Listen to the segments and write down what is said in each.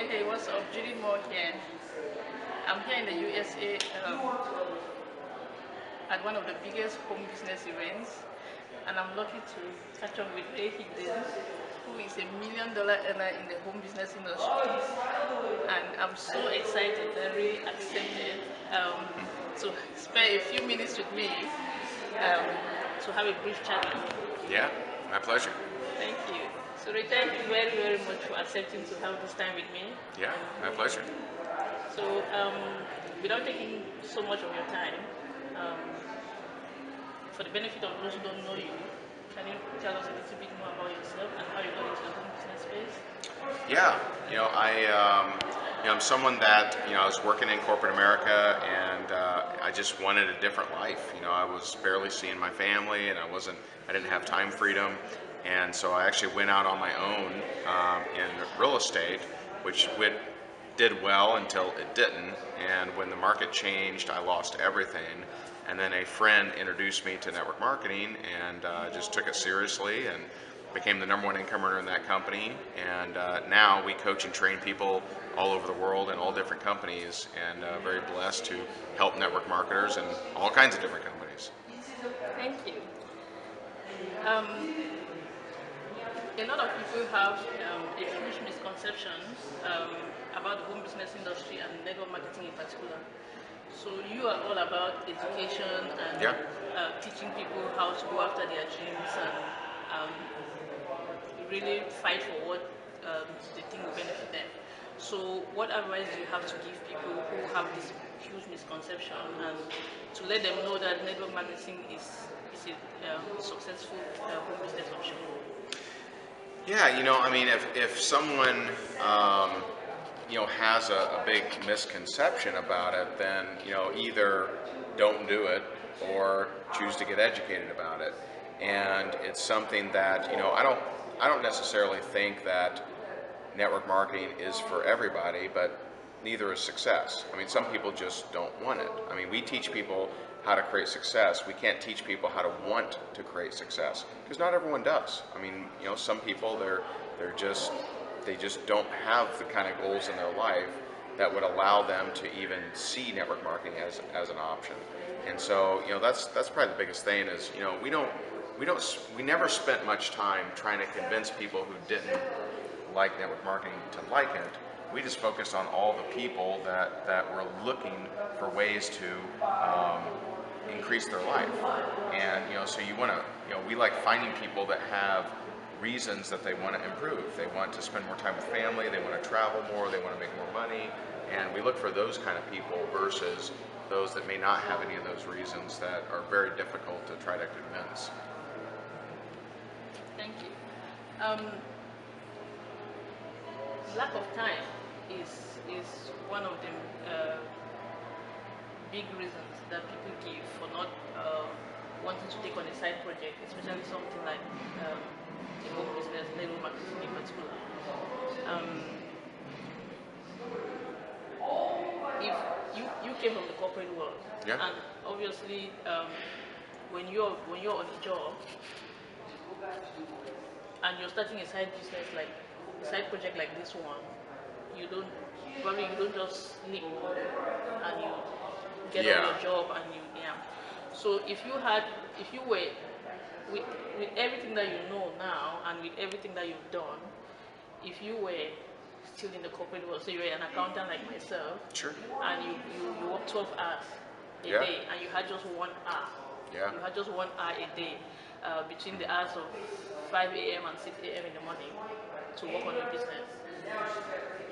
Hey, what's up? Judy Moore here. I'm here in the USA at one of the biggest home business events, and I'm lucky to catch up with Higdon, who is $1 million earner in the home business industry. And I'm so excited, very accepted to spend a few minutes with me um, to have a brief chat with you. Yeah, my pleasure. Thank you. So, thank you very, very much for accepting to have this time with me. Yeah, my pleasure. So, without taking so much of your time, um, for the benefit of those who don't know you, can you tell us a little bit more about yourself and how you got into the home business space? Yeah, I'm someone that I was working in corporate America, and I just wanted a different life. I was barely seeing my family, and I didn't have time freedom, and so I actually went out on my own in real estate, which did well until it didn't. And when the market changed, I lost everything. And then a friend introduced me to network marketing, and just took it seriously and became the #1 income earner in that company. And now we coach and train people all over the world in all different companies, and very blessed to help network marketers in all kinds of different companies. Thank you. Um, a lot of people have a huge misconception about the home business industry and network marketing in particular. So you are all about education and Yeah. teaching people how to go after their dreams and um, really fight for what they think will benefit them. So what advice do you have to give people who have this huge misconception, and to let them know that network marketing is a successful home business option? Yeah, if someone has a big misconception about it, then either don't do it or choose to get educated about it. And it's something that I don't necessarily think that network marketing is for everybody, but neither is success. I mean, some people just don't want it. I mean, we teach people how to create success. We can't teach people how to want to create success, because not everyone does. I mean, some people they just don't have the kind of goals in their life that would allow them to even see network marketing as an option. And so, that's probably the biggest thing is, we never spent much time trying to convince people who didn't like network marketing to like it. We just focused on all the people that were looking for ways to increase their life. And so we like finding people that have reasons that they want to improve. They want to spend more time with family, they want to travel more, they want to make more money, and we look for those kind of people versus those that may not have any of those reasons that are very difficult to try to convince. Thank you. Lack of time is one of the big reasons that people give for not wanting to take on a side project, especially something like a home business, network marketing in particular. Um, if you came from the corporate world, Yeah. and obviously when you're on a job and you're starting a side business, like a side project like this one, you don't just sleep and you get on Yeah. your job and yeah. So if you were with everything that you know now and with everything that you've done, if you were still in the corporate world, so you were an accountant like myself, Sure. and you work 12 hours a Yeah. day, and you had just 1 hour. Yeah. You had just 1 hour a day between the hours of 5 a.m. and 6 a.m. in the morning to work on your business.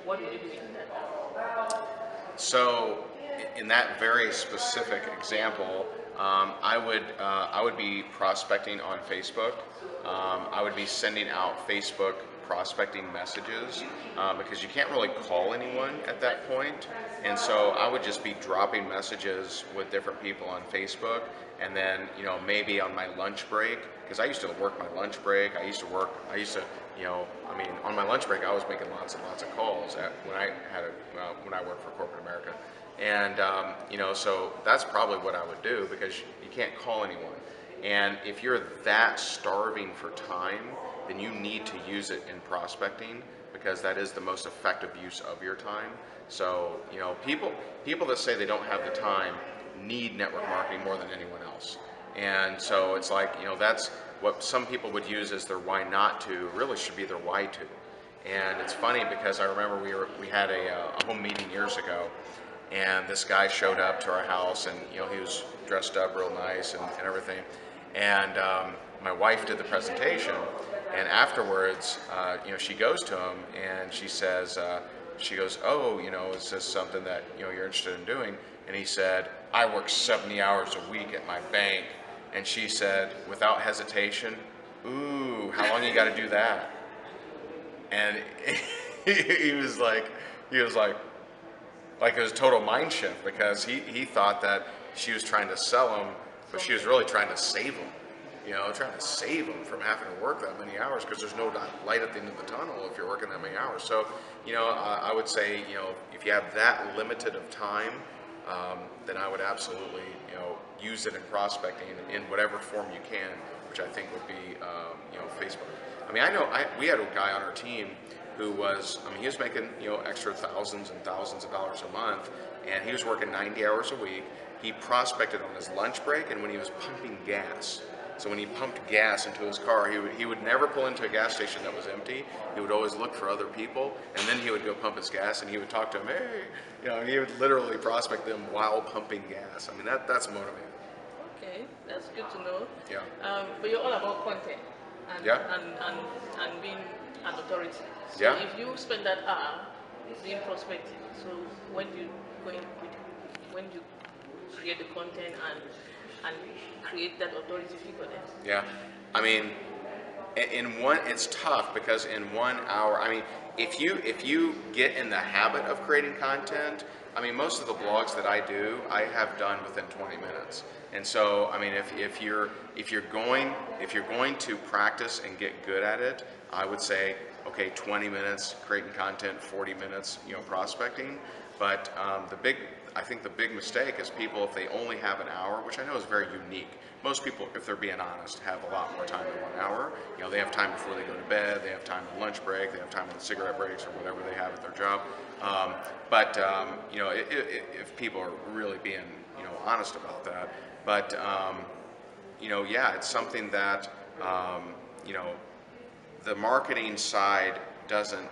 What would you do in that? So, in that very specific example, I would be prospecting on Facebook. I would be sending out Facebook prospecting messages because you can't really call anyone at that point. And so I would just be dropping messages with different people on Facebook, and then maybe on my lunch break, because I used to work my lunch break. I used to on my lunch break I was making lots and lots of calls when I worked for corporate America. And so that's probably what I would do, because you can't call anyone. And if you're that starving for time, then you need to use it in prospecting, because that is the most effective use of your time. So, you know, people that say they don't have the time need network marketing more than anyone else. And so it's like, you know, that's what some people would use as their why not to, really should be their why to. And it's funny because I remember we had a home meeting years ago, and this guy showed up to our house, and you know, he was dressed up real nice and everything. And my wife did the presentation, and afterwards, you know, she goes to him and she says, she goes, "Oh, you know, is this something that, you know, you're interested in doing?" And he said, "I work 70 hours a week at my bank." And she said, without hesitation, "Ooh, how long you got to do that?" And he was like, it was a total mind shift, because he thought that she was trying to sell him, but she was really trying to save him. You know, trying to save him from having to work that many hours, because there's no light at the end of the tunnel if you're working that many hours. So, you know, I would say, you know, if you have that limited of time, then I would absolutely, you know, use it in prospecting in whatever form you can, which I think would be, you know, Facebook. I mean, we had a guy on our team who was, I mean, he was making, you know, extra thousands and thousands of dollars a month, and he was working 90 hours a week. He prospected on his lunch break and when he was pumping gas. So when he pumped gas into his car, he would never pull into a gas station that was empty. He would always look for other people, and then he would go pump his gas, and he would talk to them, "Hey," you know, he would literally prospect them while pumping gas. I mean, that's motivating. Okay, that's good to know. Yeah. But you're all about content and, Yeah. and being an authority. So Yeah. if you spend that hour being prospecting, so when you create the content and create that authority figure then? Yeah, I mean, it's tough, because in 1 hour, I mean, if you get in the habit of creating content, I mean, most of the blogs that I do, I have done within 20 minutes. And so, I mean, if you're going to practice and get good at it, I would say, okay, 20 minutes creating content, 40 minutes, you know, prospecting. But I think the big mistake is people, if they only have an hour, which I know is very unique. Most people, if they're being honest, have a lot more time than 1 hour. You know, they have time before they go to bed, they have time on lunch break, they have time on cigarette breaks or whatever they have at their job. You know, if people are really being, you know, honest about that. But, you know, yeah, it's something that, you know, the marketing side doesn't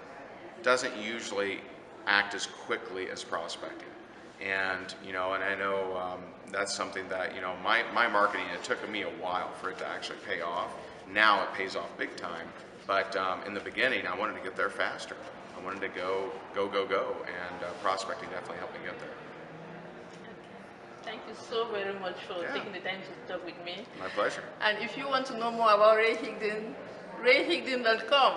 usually act as quickly as prospecting. And, you know, and I know that's something that, you know, my marketing, it took me a while for it to actually pay off. Now it pays off big time. But in the beginning, I wanted to get there faster. I wanted to go, and prospecting definitely helped me get there. Thank you so very much for taking the time to talk with me. My pleasure. And if you want to know more about Ray Higdon, rayhigdon.com.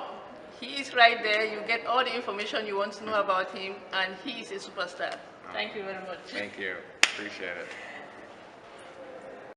He is right there. You get all the information you want to know about him, and he is a superstar. Thank you very much. Thank you. Appreciate it.